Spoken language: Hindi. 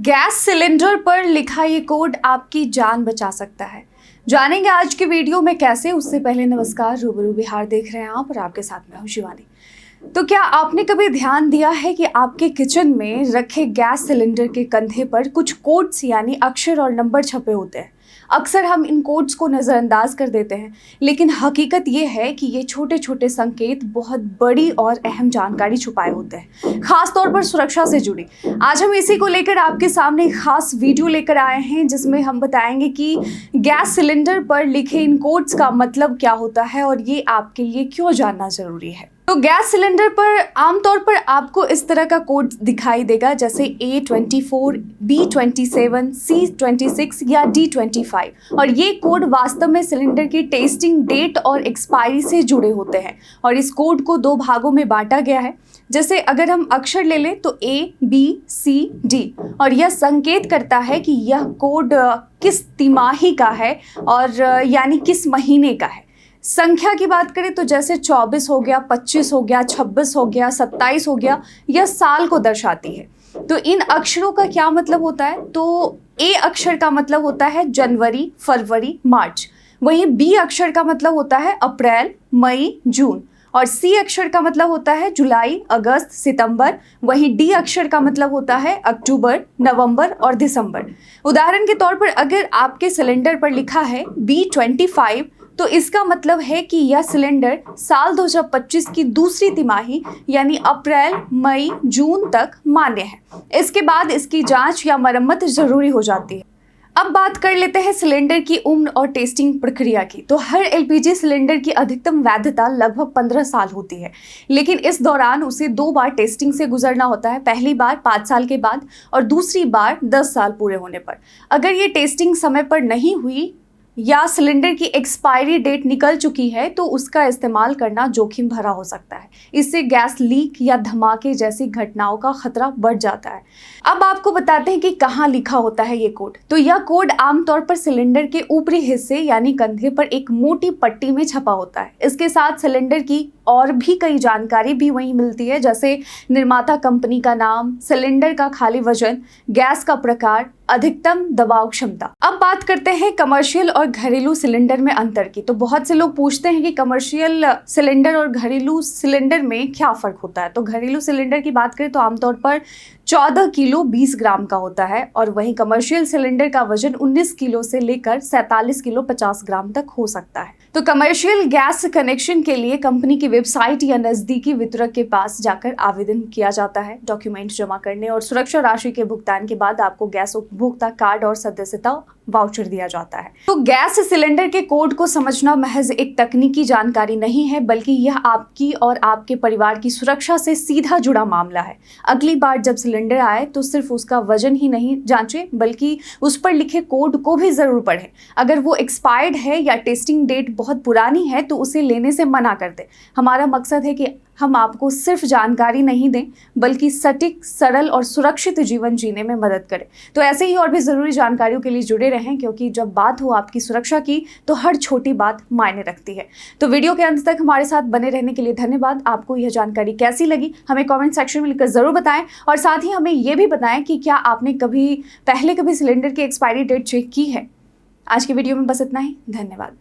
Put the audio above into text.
गैस सिलेंडर पर लिखा ये कोड आपकी जान बचा सकता है। जानेंगे आज के वीडियो में कैसे। उससे पहले नमस्कार, रूबरू बिहार देख रहे हैं आप और आपके साथ मैं हूं शिवानी। तो क्या आपने कभी ध्यान दिया है कि आपके किचन में रखे गैस सिलेंडर के कंधे पर कुछ कोड्स यानी अक्षर और नंबर छपे होते हैं। अक्सर हम इन कोड्स को नज़रअंदाज कर देते हैं, लेकिन हकीकत ये है कि ये छोटे छोटे संकेत बहुत बड़ी और अहम जानकारी छुपाए होते हैं, खास तौर पर सुरक्षा से जुड़ी। आज हम इसी को लेकर आपके सामने खास वीडियो लेकर आए हैं, जिसमें हम बताएंगे कि गैस सिलेंडर पर लिखे इन कोड्स का मतलब क्या होता है और ये आपके लिए क्यों जानना जरूरी है। तो गैस सिलेंडर पर आमतौर पर आपको इस तरह का कोड दिखाई देगा, जैसे A24, B27, C26 या D25। और ये कोड वास्तव में सिलेंडर की टेस्टिंग डेट और एक्सपायरी से जुड़े होते हैं और इस कोड को दो भागों में बांटा गया है। जैसे अगर हम अक्षर ले लें तो A, B, C, D, और यह संकेत करता है कि यह कोड किस तिमाही का है और यानी किस महीने का है। संख्या की बात करें तो जैसे 24 हो गया, 25 हो गया, 26 हो गया, 27 हो गया, यह साल को दर्शाती है। तो इन अक्षरों का क्या मतलब होता है? तो A अक्षर का मतलब होता है जनवरी, फरवरी, मार्च। वहीं B अक्षर का मतलब होता है अप्रैल, मई, जून। और C अक्षर का मतलब होता है जुलाई, अगस्त, सितंबर। वहीं D अक्षर का मतलब होता है अक्टूबर, नवंबर और दिसंबर। उदाहरण के तौर पर अगर आपके सिलेंडर पर लिखा है B25, तो इसका मतलब है कि यह सिलेंडर साल 2025 की दूसरी तिमाही यानी अप्रैल, मई, जून तक मान्य है। इसके बाद इसकी जांच या मरम्मत जरूरी हो जाती है। अब बात कर लेते हैं सिलेंडर की उम्र और टेस्टिंग प्रक्रिया की। तो हर LPG सिलेंडर की अधिकतम वैधता लगभग 15 साल होती है, लेकिन इस दौरान उसे 2 बार टेस्टिंग से गुजरना होता है। पहली बार 5 साल के बाद और दूसरी बार 10 साल पूरे होने पर। अगर ये टेस्टिंग समय पर नहीं हुई या सिलेंडर की एक्सपायरी डेट निकल चुकी है तो उसका इस्तेमाल करना जोखिम भरा हो सकता है। इससे गैस लीक या धमाके जैसी घटनाओं का खतरा बढ़ जाता है। अब आपको बताते हैं कि कहाँ लिखा होता है ये कोड। तो यह कोड आमतौर पर सिलेंडर के ऊपरी हिस्से यानी कंधे पर एक मोटी पट्टी में छपा होता है। इसके साथ सिलेंडर की और भी कई जानकारी भी वहीं मिलती है, जैसे निर्माता कंपनी का नाम, सिलेंडर का खाली वजन, गैस का प्रकार, अधिकतम दबाव क्षमता। अब बात करते हैं कमर्शियल और घरेलू सिलेंडर में अंतर की। तो बहुत से लोग पूछते हैं कि कमर्शियल सिलेंडर और घरेलू सिलेंडर में क्या फर्क होता है। तो घरेलू सिलेंडर की बात करें तो आमतौर पर 14 किलो 20 ग्राम का होता है और वहीं कमर्शियल सिलेंडर का वजन 19 किलो से लेकर 47 किलो 50 ग्राम तक हो सकता है। तो कमर्शियल गैस कनेक्शन के लिए कंपनी की वेबसाइट या नजदीकी वितरक के पास जाकर आवेदन किया जाता है। डॉक्यूमेंट जमा करने और सुरक्षा राशि के भुगतान के बाद आपको गैस उपभोक्ता कार्ड और सदस्यता वाउचर दिया जाता है। तो गैस सिलेंडर के कोड को समझना महज एक तकनीकी जानकारी नहीं है, बल्कि यह आपकी और आपके परिवार की सुरक्षा से सीधा जुड़ा मामला है। अगली बार जब सिलेंडर आए तो सिर्फ उसका वजन ही नहीं जांचें, बल्कि उस पर लिखे कोड को भी जरूर पढ़ें। अगर वो एक्सपायर्ड है या टेस्टिंग डेट बहुत पुरानी है तो उसे लेने से मना कर दें। हमारा मकसद है कि हम आपको सिर्फ जानकारी नहीं दें, बल्कि सटीक, सरल और सुरक्षित जीवन जीने में मदद करें। तो ऐसे ही और भी ज़रूरी जानकारियों के लिए जुड़े रहें, क्योंकि जब बात हो आपकी सुरक्षा की तो हर छोटी बात मायने रखती है। तो वीडियो के अंत तक हमारे साथ बने रहने के लिए धन्यवाद। आपको यह जानकारी कैसी लगी हमें कमेंट सेक्शन में लिखकर ज़रूर बताएं और साथ ही हमें ये भी बताएं कि क्या आपने पहले कभी सिलेंडर की एक्सपायरी डेट चेक की है। आज की वीडियो में बस इतना ही। धन्यवाद।